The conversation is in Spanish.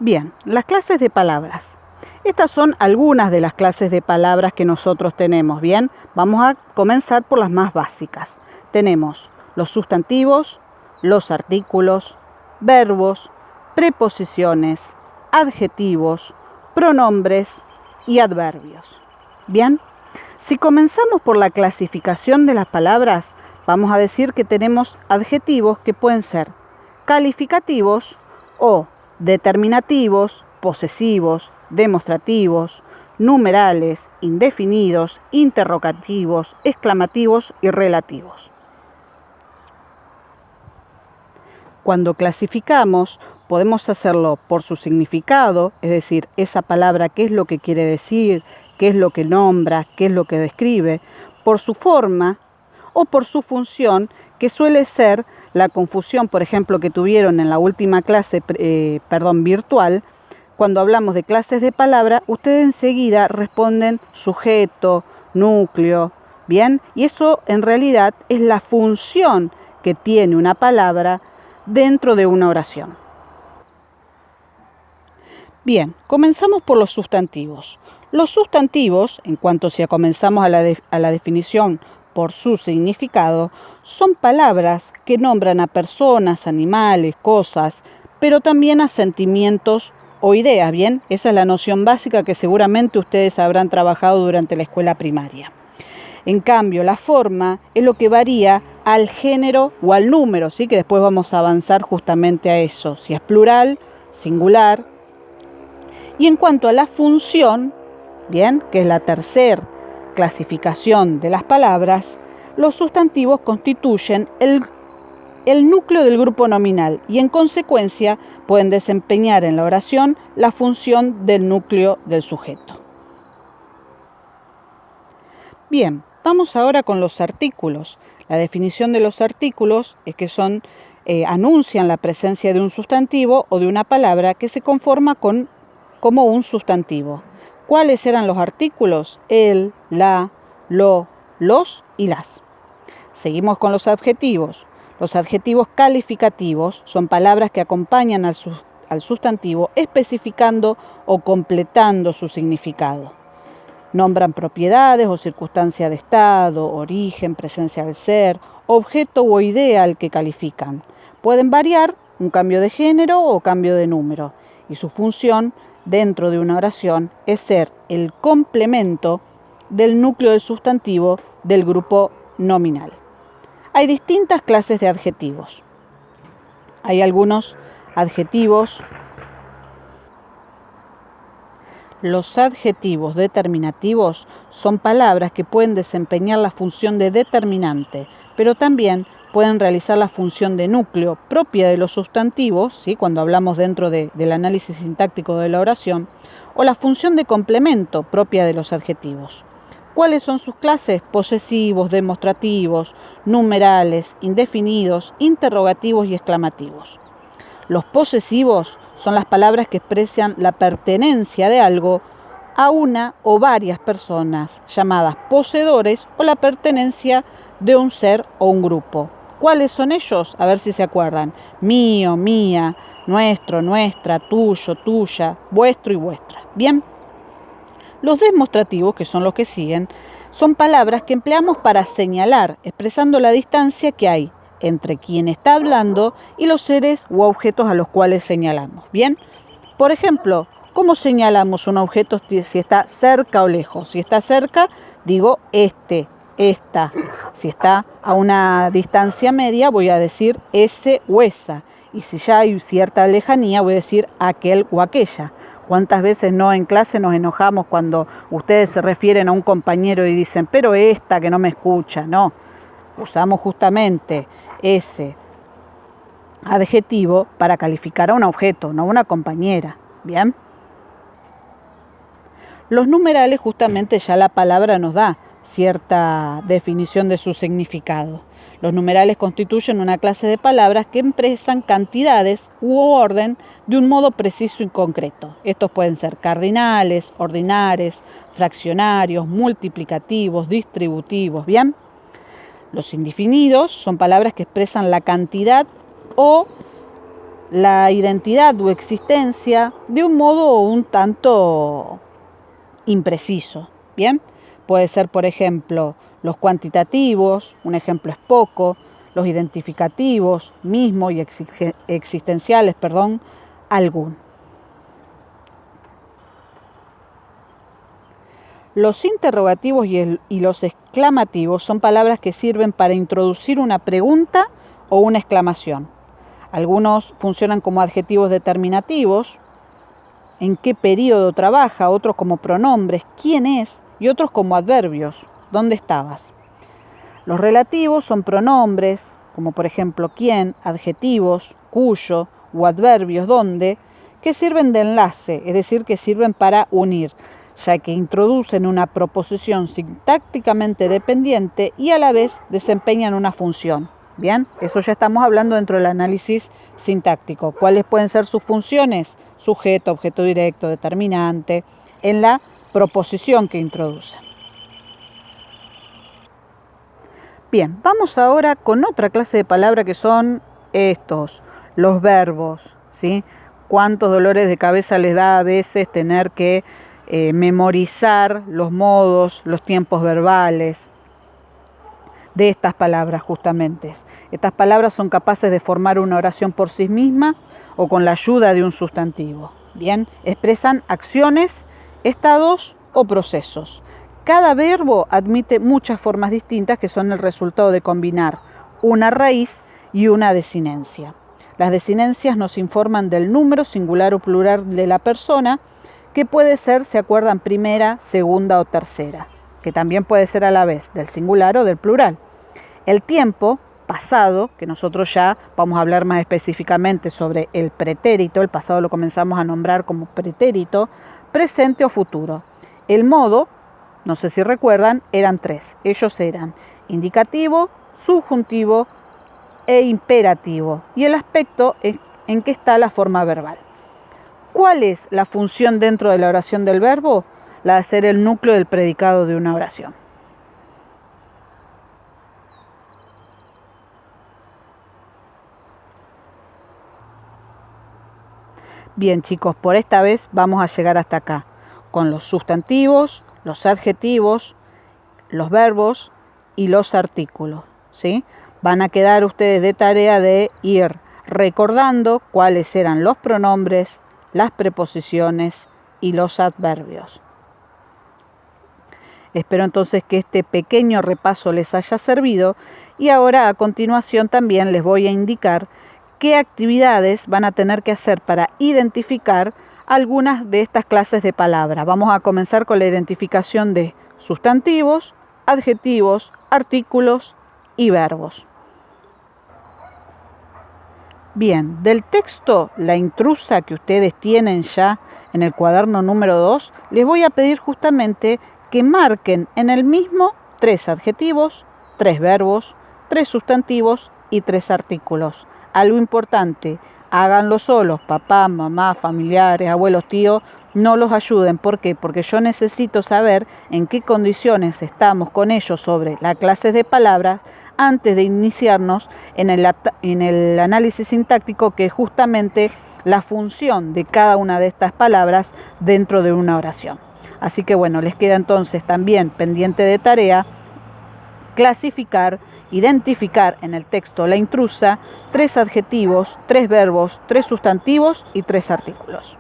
Bien, las clases de palabras. Estas son algunas de las clases de palabras que nosotros tenemos. Bien, vamos a comenzar por las más básicas. Tenemos los sustantivos, los artículos, verbos, preposiciones, adjetivos, pronombres y adverbios. Bien, si comenzamos por la clasificación de las palabras, vamos a decir que tenemos adjetivos que pueden ser calificativos o determinativos, posesivos, demostrativos, numerales, indefinidos, interrogativos, exclamativos y relativos. Cuando clasificamos, podemos hacerlo por su significado, es decir, esa palabra, qué es lo que quiere decir, qué es lo que nombra, qué es lo que describe, por su forma o por su función, que suele ser la confusión, por ejemplo, que tuvieron en la última clase virtual. Cuando hablamos de clases de palabra, ustedes enseguida responden sujeto, núcleo, ¿bien? Y eso en realidad es la función que tiene una palabra dentro de una oración. Bien, comenzamos por los sustantivos. Los sustantivos, en cuanto si comenzamos a la definición por su significado, son palabras que nombran a personas, animales, cosas, pero también a sentimientos o ideas, ¿bien? Esa es la noción básica que seguramente ustedes habrán trabajado durante la escuela primaria. En cambio, la forma es lo que varía al género o al número, ¿sí? Que después vamos a avanzar justamente a eso, si es plural, singular. Y en cuanto a la función, ¿bien? Que es la tercera clasificación de las palabras, los sustantivos constituyen el núcleo del grupo nominal y en consecuencia pueden desempeñar en la oración la función del núcleo del sujeto. Bien, vamos ahora con los artículos. La definición de los artículos es que anuncian la presencia de un sustantivo o de una palabra que se conforma como un sustantivo. ¿Cuáles eran los artículos? El, la, lo, los y las. Seguimos con los adjetivos. Los adjetivos calificativos son palabras que acompañan al sustantivo especificando o completando su significado. Nombran propiedades o circunstancia de estado, origen, presencia del ser, objeto o idea al que califican. Pueden variar un cambio de género o cambio de número y su función dentro de una oración es ser el complemento del núcleo del sustantivo del grupo nominal. Hay distintas clases de adjetivos. Hay algunos adjetivos. Los adjetivos determinativos son palabras que pueden desempeñar la función de determinante, pero también pueden realizar la función de núcleo propia de los sustantivos, ¿sí? Cuando hablamos dentro del análisis sintáctico de la oración, o la función de complemento propia de los adjetivos. ¿Cuáles son sus clases? Posesivos, demostrativos, numerales, indefinidos, interrogativos y exclamativos. Los posesivos son las palabras que expresan la pertenencia de algo a una o varias personas, llamadas poseedores, o la pertenencia de un ser o un grupo. ¿Cuáles son ellos? A ver si se acuerdan. Mío, mía, nuestro, nuestra, tuyo, tuya, vuestro y vuestra. Bien. Los demostrativos, que son los que siguen, son palabras que empleamos para señalar, expresando la distancia que hay entre quien está hablando y los seres u objetos a los cuales señalamos. Bien. Por ejemplo, ¿cómo señalamos un objeto si está cerca o lejos? Si está cerca, digo esta. Si está a una distancia media, voy a decir ese o esa. Y si ya hay cierta lejanía, voy a decir aquel o aquella. ¿Cuántas veces no en clase nos enojamos cuando ustedes se refieren a un compañero y dicen, pero esta que no me escucha? No, usamos justamente ese adjetivo para calificar a un objeto, no a una compañera. ¿Bien? Los numerales, justamente ya la palabra nos da cierta definición de su significado. Los numerales constituyen una clase de palabras que expresan cantidades u orden de un modo preciso y concreto. Estos pueden ser cardinales, ordinares, fraccionarios, multiplicativos, distributivos. ¿Bien? Los indefinidos son palabras que expresan la cantidad o la identidad o existencia de un modo un tanto impreciso. Bien, puede ser, por ejemplo, los cuantitativos, un ejemplo es poco, los identificativos, mismo y existenciales, algún. Los interrogativos y los exclamativos son palabras que sirven para introducir una pregunta o una exclamación. Algunos funcionan como adjetivos determinativos, en qué periodo trabaja, otros como pronombres, quién es, y otros como adverbios, dónde estabas. Los relativos son pronombres, como por ejemplo quién, adjetivos, cuyo o adverbios dónde, que sirven de enlace, es decir, que sirven para unir, ya que introducen una proposición sintácticamente dependiente y a la vez desempeñan una función. Bien, eso ya estamos hablando dentro del análisis sintáctico. ¿Cuáles pueden ser sus funciones? Sujeto, objeto directo, determinante, en la proposición que introducen. Bien, vamos ahora con otra clase de palabra que son estos, los verbos, ¿sí? Cuántos dolores de cabeza les da a veces tener que memorizar los modos, los tiempos verbales de estas palabras justamente. Estas palabras son capaces de formar una oración por sí misma o con la ayuda de un sustantivo. Bien, expresan acciones, estados o procesos. Cada verbo admite muchas formas distintas que son el resultado de combinar una raíz y una desinencia. Las desinencias nos informan del número singular o plural de la persona, que puede ser, se acuerdan, primera, segunda o tercera, que también puede ser a la vez del singular o del plural. El tiempo pasado, que nosotros ya vamos a hablar más específicamente sobre el pretérito, el pasado lo comenzamos a nombrar como pretérito, presente o futuro. El modo, no sé si recuerdan, eran tres. Ellos eran indicativo, subjuntivo e imperativo. Y el aspecto en que está la forma verbal. ¿Cuál es la función dentro de la oración del verbo? La de ser el núcleo del predicado de una oración. Bien, chicos, por esta vez vamos a llegar hasta acá, con los sustantivos, los adjetivos, los verbos y los artículos, ¿sí? Van a quedar ustedes de tarea de ir recordando cuáles eran los pronombres, las preposiciones y los adverbios. Espero entonces que este pequeño repaso les haya servido y ahora a continuación también les voy a indicar qué actividades van a tener que hacer para identificar algunas de estas clases de palabras. Vamos a comenzar con la identificación de sustantivos, adjetivos, artículos y verbos. Bien, del texto La intrusa que ustedes tienen ya en el cuaderno número 2, les voy a pedir justamente que marquen en el mismo 3 adjetivos, 3 verbos, 3 sustantivos y 3 artículos. Algo importante, háganlo solos, papá, mamá, familiares, abuelos, tíos, no los ayuden. ¿Por qué? Porque yo necesito saber en qué condiciones estamos con ellos sobre las clases de palabras antes de iniciarnos en el análisis sintáctico, que es justamente la función de cada una de estas palabras dentro de una oración. Así que bueno, les queda entonces también pendiente de tarea clasificar, identificar en el texto La intrusa 3 adjetivos, 3 verbos, 3 sustantivos y 3 artículos.